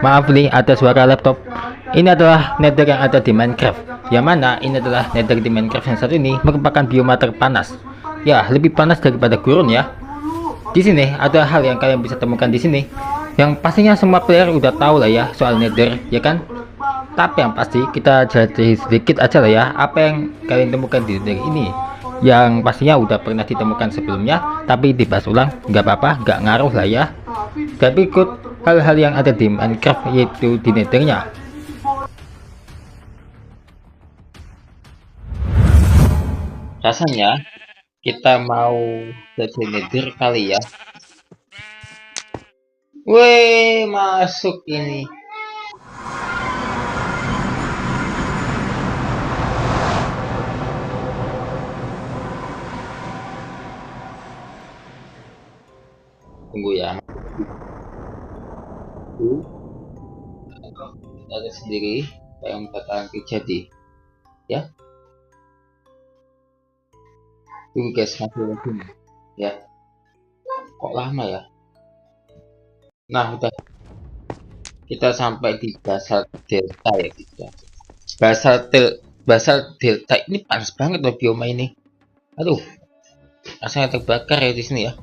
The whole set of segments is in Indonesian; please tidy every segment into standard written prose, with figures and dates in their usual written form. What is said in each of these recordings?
Maaf nih, ada suara laptop. Ini adalah nether yang ada di Minecraft. Yang mana ini adalah nether di Minecraft yang satu ini merupakan bioma terpanas. Ya, lebih panas daripada gurun ya. Di sini ada hal yang kalian bisa temukan di sini. Yang pastinya semua player udah tahu lah ya soal nether, ya kan? Tapi yang pasti kita jadi sedikit aja lah ya apa yang kalian temukan di nether ini. Yang pastinya udah pernah ditemukan sebelumnya, tapi dibahas ulang nggak apa-apa, nggak ngaruh lah ya. Tapi ikut hal-hal yang ada di Minecraft yaitu di nethernya. Rasanya kita mau jadi nether kali ya. Weh, masuk ini. Tunggu ya. Ada sendiri yang bakalan terjadi ya. Tunggu guys, masih lagi ya. Kok lama ya? Nah, udah kita sampai di Basalt Delta ya kita. Basalt Delta ini panas banget loh bioma ini. Aduh, rasanya terbakar ya di sini ya.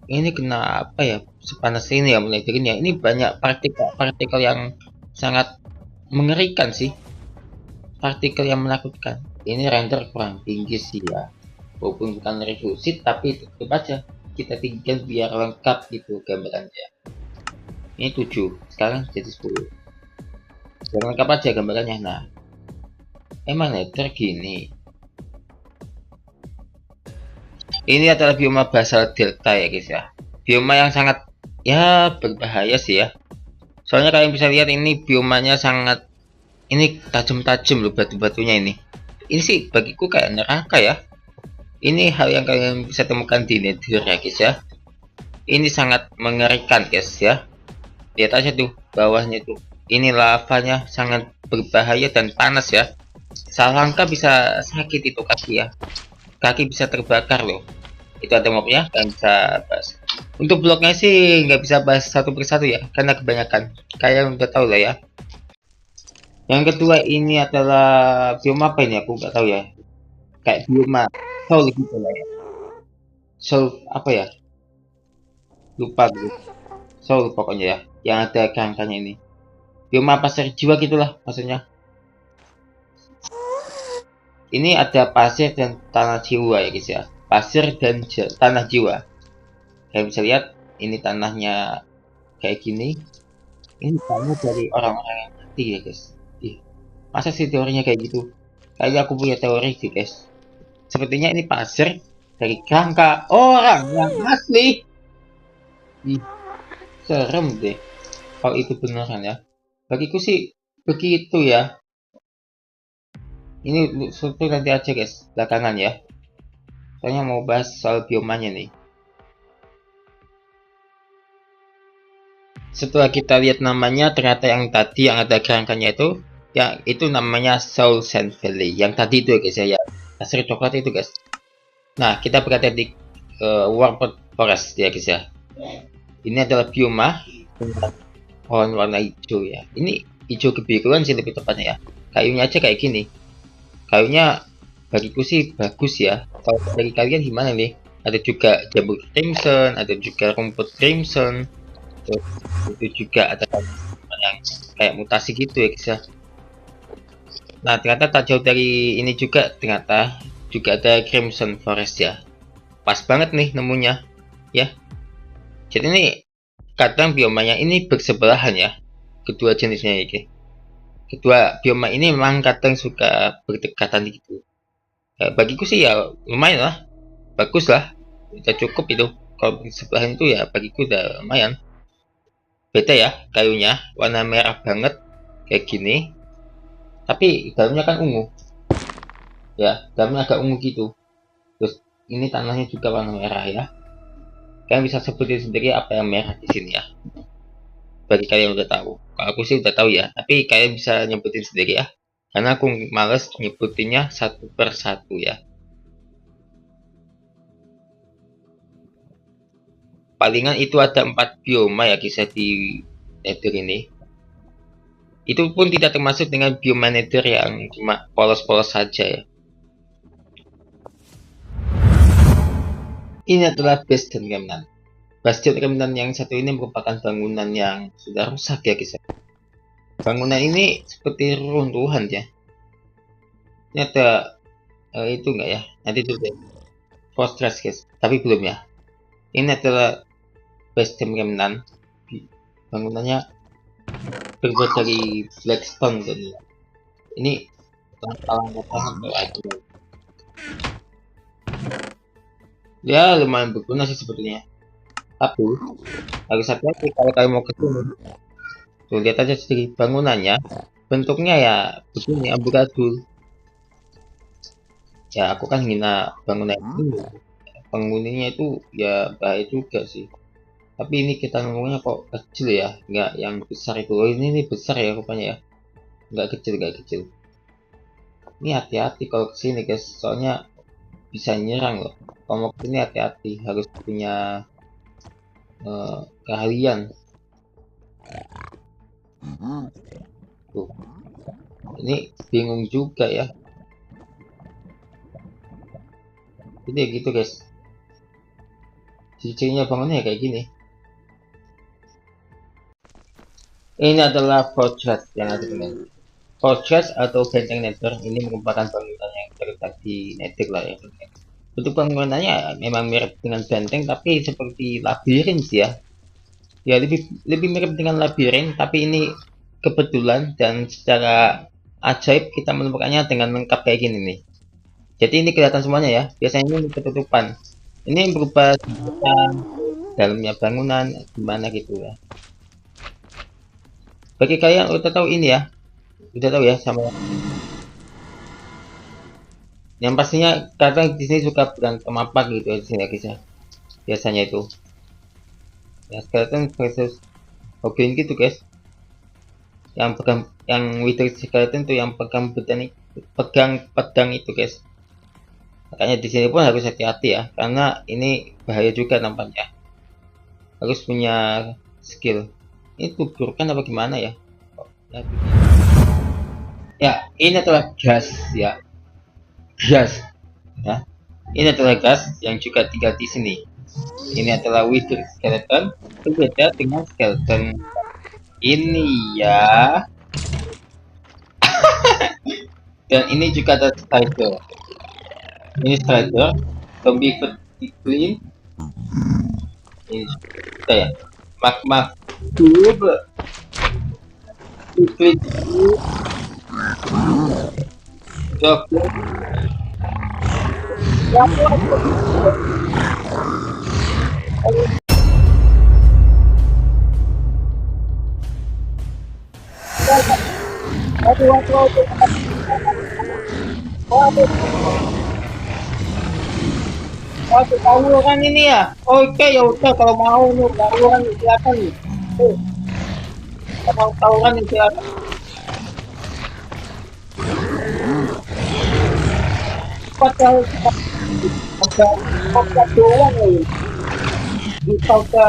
Ini kenapa ya sepanas ini ya mulai ya? Ini banyak partikel yang sangat mengerikan sih. Partikel yang menakutkan. Ini render kurang tinggi sih ya. Walaupun bukan revolusi tapi tetap aja kita tinggal biar lengkap gitu gambarannya. Ini 7, sekarang jadi 10. Biar lengkap aja gambarannya. Nah, emang nether gini. Ini adalah bioma Basalt Delta ya guys ya. Bioma yang sangat ya berbahaya sih ya. Soalnya kalian bisa lihat ini biomanya sangat ini tajam-tajam loh batu-batunya ini. Ini sih bagiku kayak neraka ya. Ini hal yang kalian bisa temukan di nether ya guys ya. Ini sangat mengerikan guys ya. Lihat aja tuh bawahnya tuh. Ini lavanya sangat berbahaya dan panas ya. Salah langkah bisa sakit itu kaki ya. Kaki bisa terbakar loh. Itu ada mobnya, kalian bisa bahas. Untuk bloknya sih nggak bisa bahas satu persatu ya, karena kebanyakan. Kalian udah tahu lah ya. Yang kedua ini adalah bioma apa ini? Aku nggak tahu ya. Kayak bioma soul gitu lah ya. Soul apa ya? Lupa gitu. Soul pokoknya ya. Yang ada kerangkanya ini. Bioma pasir jiwa gitulah maksudnya. Ini ada pasir dan tanah jiwa ya guys ya. Pasir dan tanah jiwa. Kalian bisa lihat ini tanahnya kayak gini. Ini tanah dari orang-orang yang mati ya guys. Ih, masa sih teorinya kayak gitu? Kayaknya aku punya teori sih guys. Sepertinya ini pasir dari kerangka orang yang asli. Ih, serem deh. Kalau itu beneran ya. Bagiku sih begitu ya. Ini suatu nanti aja guys, belakangan ya. Soalnya mau bahas soal biomanya nih. Setelah kita lihat namanya, ternyata yang tadi yang ada kerangkanya itu, ya itu namanya Soul Sand Valley. Yang tadi itu guys ya, pasir coklat itu guys. Nah, kita berada di Warped Forest ya guys ya. Ini adalah bioma pohon warna hijau ya. Ini hijau kebiruan sih lebih tepatnya ya. Kayunya aja kayak gini. Kayunya bagiku sih bagus ya. Kalau bagi kalian gimana nih? Ada juga jamur crimson, ada juga rumput crimson. Terus itu juga ada yang kayak mutasi gitu ya guys ya. Nah ternyata tak jauh dari ini juga ternyata juga ada Crimson Forest ya. Pas banget nih nemunya ya. Jadi ini kadang biomanya ini bersebelahan ya. Kedua jenisnya ini. Kedua bioma ini memang kadang suka berdekatan gitu. Ya, bagiku sih ya lumayan lah. Bagus lah. Udah cukup itu. Kalau bersebelahan itu ya bagiku udah lumayan. Beda ya kayunya. Warna merah banget. Kayak gini. Tapi dalamnya kan ungu. Ya, dalamnya agak ungu gitu. Terus ini tanahnya juga warna merah ya. Kalian bisa sebutin sendiri apa yang merah di sini ya. Bagi kalian yang udah tahu. Kalau aku sih udah tahu ya, tapi kalian bisa nyebutin sendiri ya. Karena aku males nyebutinnya satu per satu ya. Palingan itu ada 4 bioma ya kisah di nether ini. Itu pun tidak termasuk dengan bioma nether yang cuma polos-polos saja ya. Ini adalah Bastion Remnant. Bastion Remnant yang satu ini merupakan bangunan yang sudah rusak ya guys. Bangunan ini seperti runtuhan ya. Ini ada itu enggak ya? Nanti dulu deh. Fortress guys, tapi belum ya. Ini adalah Bastion Remnant. Bangunannya terbuat dari blackstone dan ini tantangan banget ya, lumayan berguna sih sebetulnya, tapi harus hati-hati kalau kalian mau ke sini. Tuh lihat aja sendiri bangunannya, bentuknya ya begini amburadul ya. Aku kan hina bangunan ini, penghuninya itu ya bahaya juga sih. Tapi ini kita ngomongnya kok kecil ya, nggak yang besar itu. Oh ini besar ya rupanya ya, nggak kecil nggak kecil. Ini hati-hati kalau kesini guys, soalnya bisa nyerang loh. Kalau mau kesini hati-hati, harus punya keahlian. Tuh, ini bingung juga ya. Jadi gitu guys, ciri-cirinya bangunnya kayak gini. Ini adalah fortress yang ada di nether. Fortress atau benteng nether ini merupakan bangunan yang terletak di nether lah ya. Bentuk bangunannya memang mirip dengan benteng, tapi seperti labirin sih ya. Ya lebih mirip dengan labirin, tapi ini kebetulan dan secara ajaib kita menemukannya dengan lengkap kayak gini nih. Jadi ini kelihatan semuanya ya. Biasanya ini ketutupan. Ini berupa dalamnya bangunan gimana gitu ya. Bagi kalian udah tahu ini ya, udah tahu ya sama yang pastinya kadang di sini suka berantem apa gitu ya di sini guys ya. Biasanya itu ya skeleton versus Hoglin gitu guys. Yang pegang yang wither skeleton tuh yang pegang pedang itu guys. Makanya di sini pun harus hati-hati ya, karena ini bahaya juga nampaknya. Harus punya skill. Ini tuburkan apa gimana ya? Ya, ini adalah gas ya. Gas ya. Ini adalah gas yang juga tinggal di sini. Ini adalah wither skeleton, berbeda dengan skeleton ini ya. Dan ini juga ada strider. Ini strider, zombie clean. Ini juga ya. Magma cube. Clean. Joker. Oh, tawuran ini ya. Oke, ya udah kalau mau nih tawuran silakan nih. Kalau tawuran nih silakan. Padahal kita doang nih. Bisa ke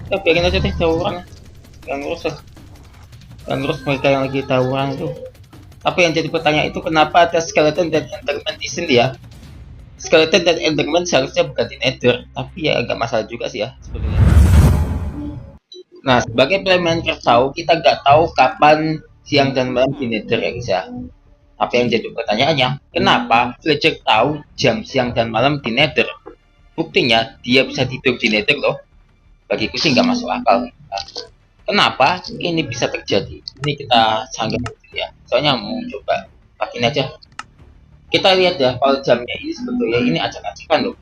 ya biarin aja deh tawuran. Yang rusak. Dan terus mereka yang lagi tawuran itu. Tapi yang jadi pertanyaan itu kenapa ada skeleton dan enderman di sini ya? Skeleton dan enderman seharusnya bukan di nether, tapi ya agak masalah juga sih ya sebenarnya. Nah, sebagai player Minecraft tahu, kita nggak tahu kapan siang dan malam di nether ya guys ya. Apa yang jadi pertanyaannya, kenapa Fletcher tahu jam siang dan malam di nether? Buktinya dia bisa tidur di nether loh. Bagiku sih nggak masuk akal. Nah, kenapa ini bisa terjadi? Ini kita sanggah ya. Soalnya mau coba pakai aja. Kita lihat ya, kalau jamnya ini sebetulnya ini acak-acakan loh.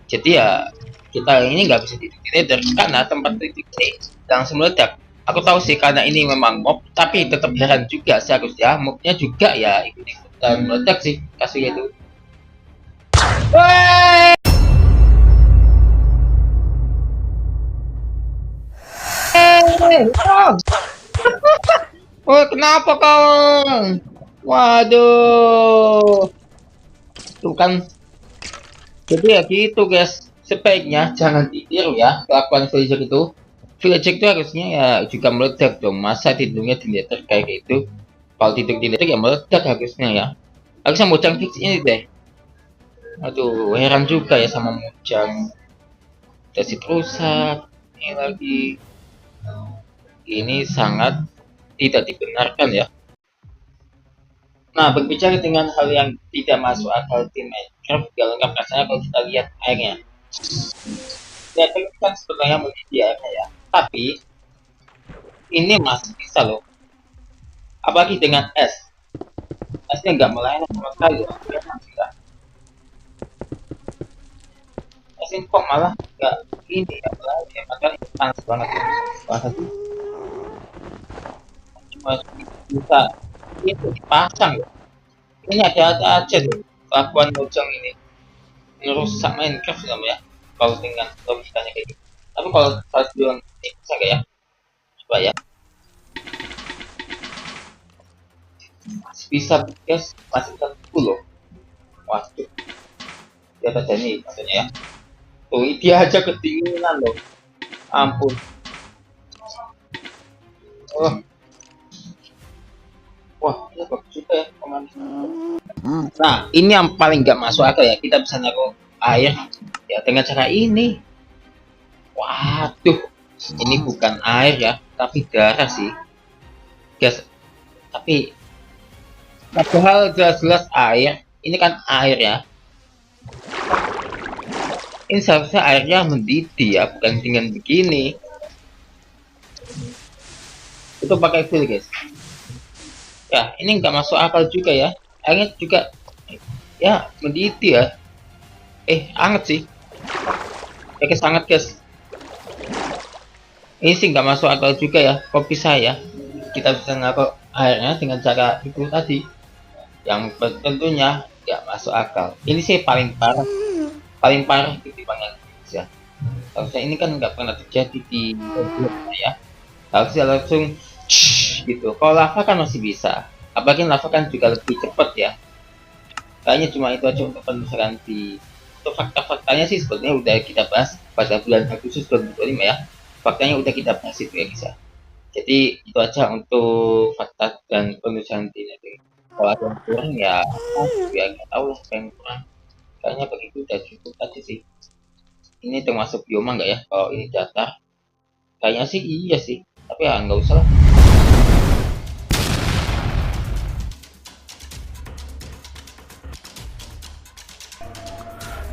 Jadi ya kita ini nggak bisa tidur di nether karena tempat tidur ini langsung meledak. Aku tahu sih karena ini memang mob, tapi tetap heran juga seharusnya mobnya juga ya ikut-ikutan meledak sih kasusnya itu. Wey! Oh, kenapa kau? Waduh. Tuh kan Jadi ya gitu guys, sebaiknya jangan ditiru ya kelakuan villager itu. Villager itu harusnya ya juga meledak dong, masa tidurnya di nether kayak gitu. Kalau tidur di nether ya meledak harusnya ya. Harusnya Mojang fix ini deh. Aduh, heran juga ya sama Mojang. Dasi rusak, ini lagi. Ini sangat tidak dibenarkan ya. Nah, berbicara dengan hal yang tidak masuk akal di Minecraft, gak lengkap rasanya kalau kita lihat airnya. Ya, itu kan sebenarnya menjadi airnya ya. Tapi, ini masih bisa loh. Apalagi dengan es. Esnya nggak melayani sama sekali loh. Ya, masih nggak. Esnya kok malah nggak ini ya melayani. Ya, padahal itu panas banget. Panas cuma bisa itu dipasang loh. Ini ada aja tuh kelakuan Mojang ini. Ngerusak Minecraft ya. Kalau dengan logikanya kayak gitu. Tapi kalau pas bilang ini bisa nggak ya? Coba ya. Masih bisa guys, masih bisa 10. Waduh, dia aja nih maksudnya ya. Tuh, dia aja kedinginan loh. Ampun. Oh, wah, ini bagus juga ya teman. Nah, ini yang paling nggak masuk akal ya. Kita bisa naruh air ya dengan cara ini. Waduh, ini bukan air ya, tapi darah sih, guys. Tapi padahal jelas-jelas air. Ini kan air ya. Ini seharusnya airnya mendidih ya, bukan dengan begini. Itu pakai fuel guys. Ya, ini nggak masuk akal juga ya. Airnya juga ya mendidih ya. Anget sih. Pakai sangat guys. Ini sih nggak masuk akal juga ya. Kok bisa ya? Kita bisa naruh airnya dengan cara itu tadi. Yang tentunya nggak masuk akal. Ini sih paling parah ketimbang yang ya. Harusnya ini kan nggak pernah terjadi di dunia ya. Harusnya langsung gitu. Kalau lava kan masih bisa. Apalagi lava kan juga lebih cepat ya. Kayaknya cuma itu aja untuk penelusuran di. Untuk fakta-faktanya sih sebenarnya udah kita bahas pada bulan Agustus 2025 ya. Faktanya udah kita bahas itu ya bisa. Jadi itu aja untuk fakta dan penelusuran di nether. Kalau ada yang kurang ya nggak tahu lah yang kurang. Kayaknya begitu udah cukup aja sih. Ini termasuk bioma nggak ya? Kalau ini datar, kayaknya sih iya sih. Tapi ya nggak usah lah.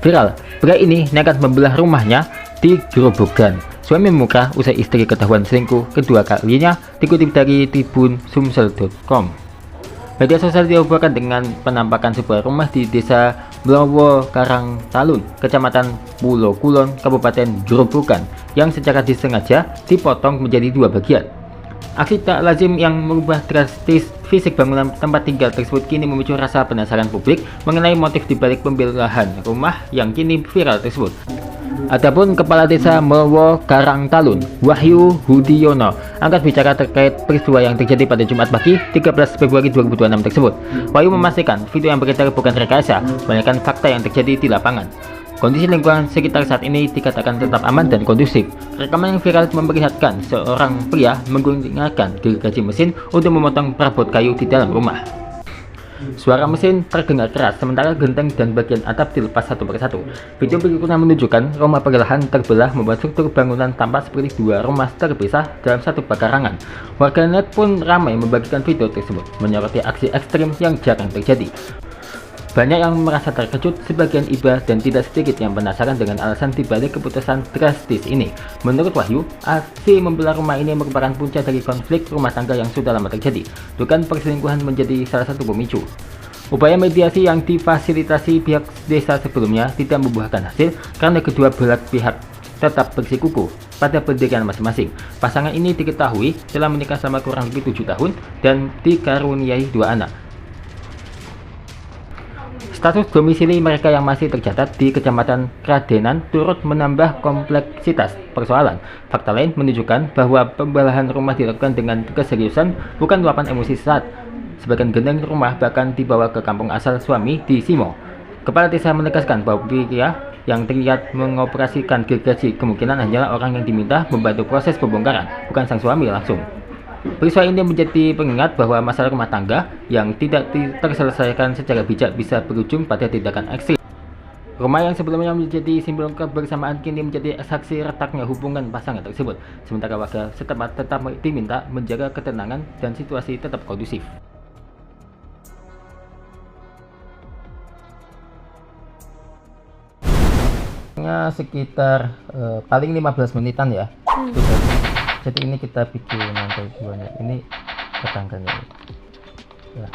Viral, pria ini nekat membelah rumahnya di Grobogan. Suami memuka usai istri ketahuan selingkuh kedua kalinya, dikutip dari tribun.sumsel.com. Media sosial dihubungkan dengan penampakan sebuah rumah di desa Blowo Karangtalun, Kecamatan Pulau Kulon, Kabupaten Grobogan, yang secara disengaja dipotong menjadi dua bagian. Aksi tak lazim yang merubah drastis fisik bangunan tempat tinggal tersebut kini memicu rasa penasaran publik mengenai motif dibalik pembelahan rumah yang kini viral tersebut. Adapun Kepala Desa Mewo Karangtalun, Wahyu Hudiono, angkat bicara terkait peristiwa yang terjadi pada Jumat pagi 13 Februari 2026 tersebut. Wahyu memastikan video yang beredar bukan rekayasa, melainkan fakta yang terjadi di lapangan. Kondisi lingkungan sekitar saat ini dikatakan tetap aman dan kondusif. Rekaman yang viral memperlihatkan seorang pria menggunakan gergaji mesin untuk memotong perabot kayu di dalam rumah. Suara mesin terdengar keras, sementara genteng dan bagian atap dilepas satu persatu. Video berikutnya menunjukkan rumah perlahan terbelah membuat struktur bangunan tampak seperti dua rumah terpisah dalam satu pekarangan. Warganet pun ramai membagikan video tersebut, menyoroti aksi ekstrim yang jarang terjadi. Banyak yang merasa terkejut, sebagian iba, dan tidak sedikit yang penasaran dengan alasan dibalik keputusan drastis ini. Menurut Wahyu, aksi membelah rumah ini merupakan punca dari konflik rumah tangga yang sudah lama terjadi. Bukan perselingkuhan menjadi salah satu pemicu. Upaya mediasi yang difasilitasi pihak desa sebelumnya tidak membuahkan hasil karena kedua belah pihak tetap bersikukuh pada pendirian masing-masing. Pasangan ini diketahui telah menikah selama kurang lebih 7 tahun dan dikaruniai 2 anak. Status domisili mereka yang masih tercatat di Kecamatan Kradenan turut menambah kompleksitas persoalan. Fakta lain menunjukkan bahwa pembelahan rumah dilakukan dengan keseriusan, bukan luapan emosi sesaat. Sebagian genteng rumah bahkan dibawa ke kampung asal suami di Simo. Kepala desa menegaskan bahwa pria yang terlihat mengoperasikan gergaji kemungkinan hanyalah orang yang diminta membantu proses pembongkaran, bukan sang suami langsung. Peristiwa ini menjadi pengingat bahwa masalah rumah tangga yang tidak terselesaikan secara bijak bisa berujung pada tindakan ekstrim. Rumah yang sebelumnya menjadi simbol kebersamaan kini menjadi saksi retaknya hubungan pasangan tersebut. Sementara warga setempat tetap diminta menjaga ketenangan dan situasi tetap kondusif. Sekitar paling 15 menitan ya. Jadi ini kita bikin lantai 2-nya. Ini tetangganya. Ya.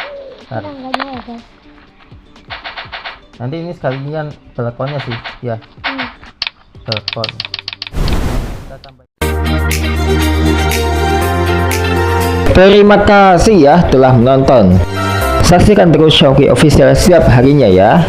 Nanti ini sekalian balkonnya sih, ya. Balkon. Terima kasih ya telah menonton. Saksikan terus Showki Official setiap harinya ya.